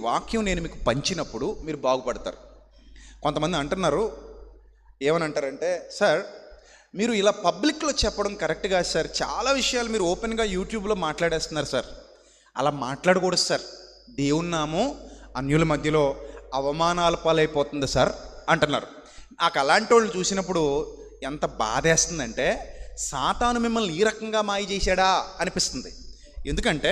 వాక్యం నేను మీకు పంచినప్పుడు మీరు బాగుపడతారు. కొంతమంది అంటున్నారు, ఏమని అంటారంటే, సార్ మీరు ఇలా పబ్లిక్లో చెప్పడం కరెక్ట్ కాదు సార్, చాలా విషయాలు మీరు ఓపెన్గా యూట్యూబ్లో మాట్లాడేస్తున్నారు సార్. అలా మాట్లాడకూడదు సార్, దేవుని నామం అన్యుల మధ్యలో అవమానాల పాలైపోతుంది సార్ అంటున్నారు. నాకు అలాంటి వాళ్ళు చూసినప్పుడు ఎంత బాధేస్తుందంటే, సాతాను మిమ్మల్ని ఈ రకంగా మాయ చేశాడా అనిపిస్తుంది. ఎందుకంటే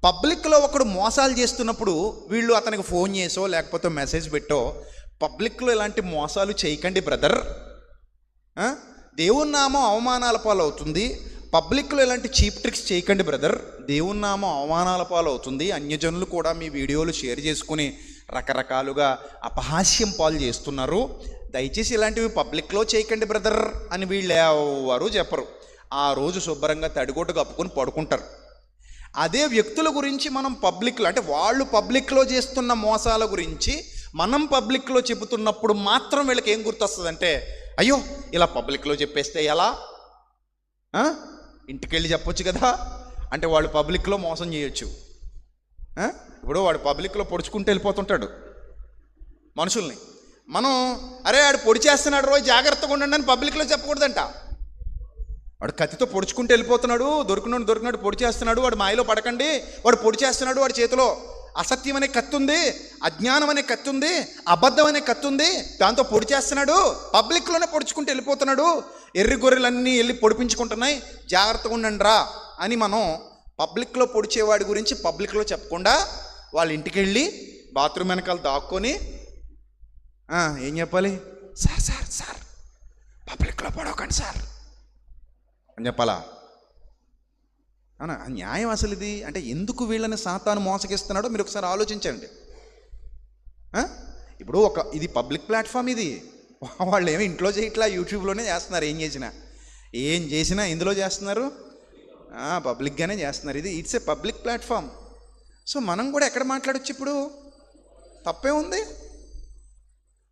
పబ్లిక్లో ఒకడు మోసాలు చేస్తున్నప్పుడు వీళ్ళు అతనికి ఫోన్ చేసో లేకపోతే మెసేజ్ పెట్టో, పబ్లిక్లో ఇలాంటి మోసాలు చేయకండి బ్రదర్, దేవుని నామం అవమానాల పాలు అవుతుంది, పబ్లిక్లో ఇలాంటి చీప్ ట్రిక్స్ చేయకండి బ్రదర్, దేవుని నామం అవమానాల పాలు అవుతుంది, అన్యజనులు కూడా మీ వీడియోలు షేర్ చేసుకుని రకరకాలుగా అపహాస్యం పాలు చేస్తున్నారు, దయచేసి ఇలాంటివి పబ్లిక్లో చేయకండి బ్రదర్ అని వీళ్ళు ఎవరు చెప్పరు. ఆ రోజు శుభ్రంగా తడిగొట్టు కప్పుకొని పడుకుంటారు. అదే వ్యక్తుల గురించి మనం పబ్లిక్లో, అంటే వాళ్ళు పబ్లిక్లో చేస్తున్న మోసాల గురించి మనం పబ్లిక్లో చెబుతున్నప్పుడు మాత్రం వీళ్ళకి ఏం గుర్తొస్తుందంటే, అయ్యో ఇలా పబ్లిక్లో చెప్పేస్తే ఎలా, ఇంటికెళ్ళి చెప్పొచ్చు కదా, అంటే వాళ్ళు పబ్లిక్లో మోసం చేయొచ్చు. ఇప్పుడు వాడు పబ్లిక్లో పొడుచుకుంటూ వెళ్ళిపోతుంటాడు మనుషుల్ని, మనం అరే వాడు పొడి చేస్తున్నాడు రోజు జాగ్రత్తగా ఉండండి అని పబ్లిక్లో చెప్పకూడదంట. వాడు కత్తితో పొడుచుకుంటూ వెళ్ళిపోతున్నాడు, దొరికినాడు పొడి చేస్తున్నాడు, వాడు మాయలో పడకండి, వాడు పొడి చేస్తున్నాడు, వాడి చేతిలో అసత్యం అనే కత్తి ఉంది, అజ్ఞానం అనే కత్తి ఉంది, అబద్ధం అనే కత్తి ఉంది, దాంతో పొడి చేస్తున్నాడు, పబ్లిక్లోనే పొడుచుకుంటూ వెళ్ళిపోతున్నాడు, ఎర్రి గొర్రెలన్నీ వెళ్ళి పొడిపించుకుంటున్నాయి, జాగ్రత్తగా ఉండండి రా అని మనం పబ్లిక్లో పొడిచేవాడి గురించి పబ్లిక్లో చెప్పకుండా వాళ్ళ ఇంటికి వెళ్ళి బాత్రూమ్ వెనకాల దాక్కొని ఏం చెప్పాలి, సార్ సార్ సార్ పబ్లిక్లో పడవకండి సార్ అని చెప్పాలా? అవునా? న్యాయం అసలు ఇది? అంటే ఎందుకు వీళ్ళని సాతాను మోసగిస్తున్నాడో మీరు ఒకసారి ఆలోచించండి. ఇప్పుడు ఇది పబ్లిక్ ప్లాట్ఫామ్, ఇది వాళ్ళు ఏమి ఇంట్లో చేయట్లా, యూట్యూబ్లోనే చేస్తున్నారు. ఏం చేసినా ఇందులో చేస్తున్నారు, పబ్లిక్గానే చేస్తున్నారు. It's a public platform. So మనం కూడా ఎక్కడ మాట్లాడచ్చు? ఇప్పుడు తప్పే ఉంది,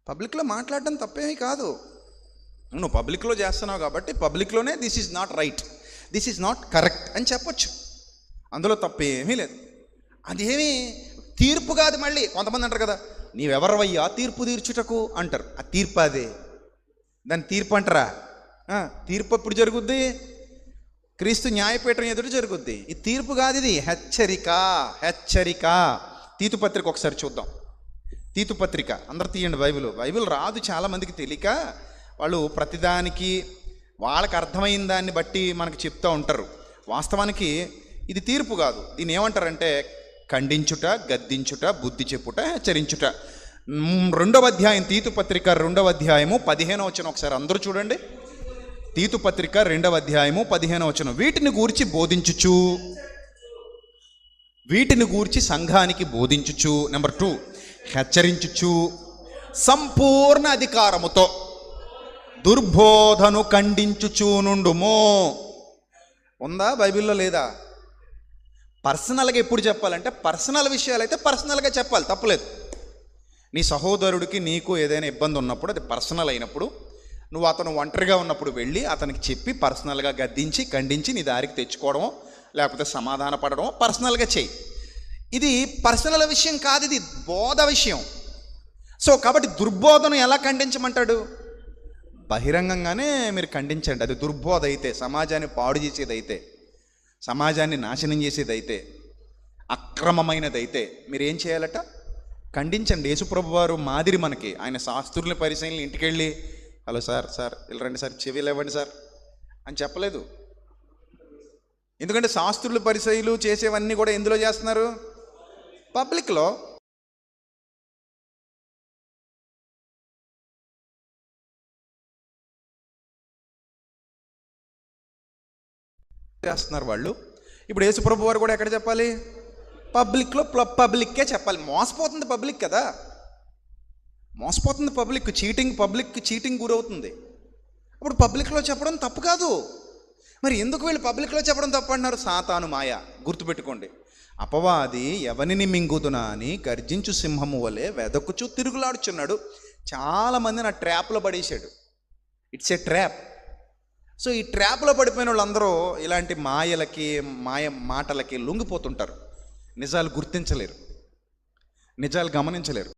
పబ్లిక్లో మాట్లాడడం తప్పేమీ కాదు. నువ్వు పబ్లిక్లో చేస్తున్నావు కాబట్టి పబ్లిక్లోనే this is not right, this is not correct అని చెప్పొచ్చు, అందులో తప్పేమీ లేదు. అదేమీ తీర్పు కాదు. మళ్ళీ కొంతమంది అంటారు కదా, నీవెవరవయ్యా తీర్పు తీర్చుటకు అంటారు. ఆ తీర్పు అదే, దాన్ని తీర్పు అంటారా? తీర్పు ఎప్పుడు జరుగుద్ది? క్రీస్తు న్యాయపీఠం ఎదురు జరుగుద్ది. ఈ తీర్పు కాదు, ఇది హెచ్చరిక. తీతు పత్రిక ఒకసారి చూద్దాం. తీతు పత్రిక అందరు తీయండి. బైబిల్ రాదు చాలామందికి తెలియక వాళ్ళు ప్రతిదానికి వాళ్ళకి అర్థమైన దాన్ని బట్టి మనకు చెప్తూ ఉంటారు. వాస్తవానికి ఇది తీర్పు కాదు. దీన్ని ఏమంటారంటే ఖండించుట, గద్దించుట, బుద్ధి చెప్పుట, హెచ్చరించుట. 2వ అధ్యాయం తీతు పత్రిక 2వ అధ్యాయము 15వ వచనం ఒకసారి అందరూ చూడండి. తీతు పత్రిక 2వ అధ్యాయము 15వ వచనం. వీటిని గూర్చి బోధించుచు, వీటిని గూర్చి సంఘానికి బోధించుచు, నెంబర్ 2 హెచ్చరించుచు, సంపూర్ణ అధికారముతో దుర్బోధను ఖండించుచూ నుండుమో. ఉందా బైబిల్లో? లేదా? పర్సనల్గా ఎప్పుడు చెప్పాలంటే పర్సనల్ విషయాలు అయితే పర్సనల్గా చెప్పాలి, తప్పులేదు. నీ సహోదరుడికి నీకు ఏదైనా ఇబ్బంది ఉన్నప్పుడు, అది పర్సనల్ అయినప్పుడు, నువ్వు అతను ఒంటరిగా ఉన్నప్పుడు వెళ్ళి అతనికి చెప్పి పర్సనల్గా గద్దించి ఖండించి నీ దారికి తెచ్చుకోవడమో లేకపోతే సమాధాన పడడమో పర్సనల్గా చెయ్యి. ఇది పర్సనల్ విషయం కాదు, ఇది బోధ విషయం. సో కాబట్టి దుర్బోధను ఎలా ఖండించమంటాడు? బహిరంగంగానే మీరు ఖండించండి. అది దుర్బోధ అయితే, సమాజాన్ని పాడు చేసేదైతే, సమాజాన్ని నాశనం చేసేదైతే, అక్రమమైనదైతే మీరేం చేయాలట? ఖండించండి. యేసుప్రభు వారు మాదిరి మనకి. ఆయన శాస్త్రుల పరిశీలన ఇంటికి వెళ్ళి, హలో సార్ వెళ్ళరండి సార్, చెవిలు ఇవ్వండి సార్ అని చెప్పలేదు. ఎందుకంటే శాస్త్రుల పరిశీలు చేసేవన్నీ కూడా ఎందులో చేస్తున్నారు? పబ్లిక్లో చేస్తున్నారు వాళ్ళు. ఇప్పుడు యేసుప్రభు వారు కూడా ఎక్కడ చెప్పాలి? పబ్లిక్లో, పబ్లిక్కే చెప్పాలి. మోసపోతుంది పబ్లిక్ కదా, మోసపోతుంది పబ్లిక్, చీటింగ్ గురవుతుంది. అప్పుడు పబ్లిక్లో చెప్పడం తప్పు కాదు. మరి ఎందుకు వీళ్ళు పబ్లిక్లో చెప్పడం తప్పు అంటున్నారు? సాతాను మాయ. గుర్తుపెట్టుకోండి, అపవాది ఎవనిని మింగుదునా అని గర్జించు సింహము వలె వెదకుచు తిరుగులాడుచున్నాడు. చాలామంది నా ట్రాప్లో పడేశాడు. It's a trap. సో ఈ ట్రాప్లో పడిపోయిన వాళ్ళందరూ ఇలాంటి మాటలకి లొంగిపోతుంటారు, నిజాలు గుర్తించలేరు. నిజాలు గమనించలేరు.